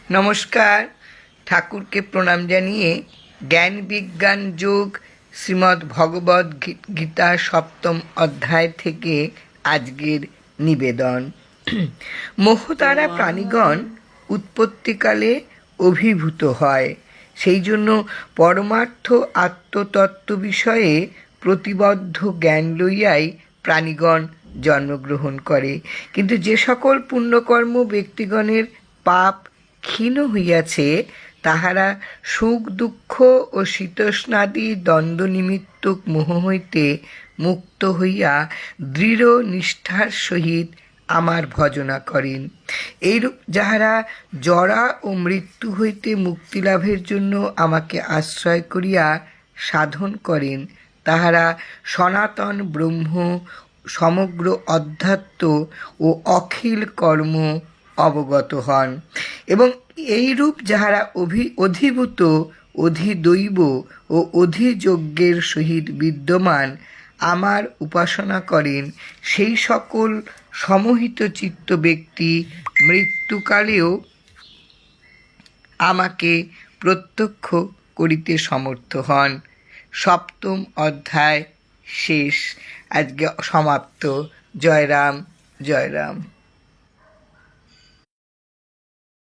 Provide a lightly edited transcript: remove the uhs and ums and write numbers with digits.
নমস্কার। ঠাকুরকে প্রণাম জানিয়ে জ্ঞান বিজ্ঞান যোগ শ্রীমদ্ ভগবদ গীতা সপ্তম অধ্যায় থেকে আজকের নিবেদন। মোহতারা প্রাণীগণ উৎপত্তিকালে অভিভূত হয়, সেই জন্য পরমার্থ আত্মতত্ত্ব বিষয়ে প্রতিবদ্ধ জ্ঞান লইয়াই প্রাণীগণ জন্মগ্রহণ করে। কিন্তু যে সকল পুণ্যকর্ম ব্যক্তিগণের পাপ ক্ষীণ হইয়াছে, তাহারা সুখ দুঃখ ও শীতোষ্ণাদি দ্বন্দ্বনিমিত্তক মোহ হইতে মুক্ত হইয়া দৃঢ় নিষ্ঠার সহিত আমার ভজনা করেন। এইরূপ যাহারা জরা ও মৃত্যু হইতে মুক্তিলাভের জন্য আমাকে আশ্রয় করিয়া সাধন করেন, তাহারা সনাতন ব্রহ্ম, সমগ্র অধ্যাত্ম ও অখিল কর্ম অবগত হন। এবং এইরূপ যাহারা অধিভূত, অধিদৈব ও অধিযজ্ঞের সহিত বিদ্যমান আমার উপাসনা করেন, সেই সকল সমহিত চিত্ত ব্যক্তি মৃত্যুকালেও আমাকে প্রত্যক্ষ করিতে সমর্থ হন। সপ্তম অধ্যায় শেষ, আজকে সমাপ্ত। জয় রাম, জয় রাম।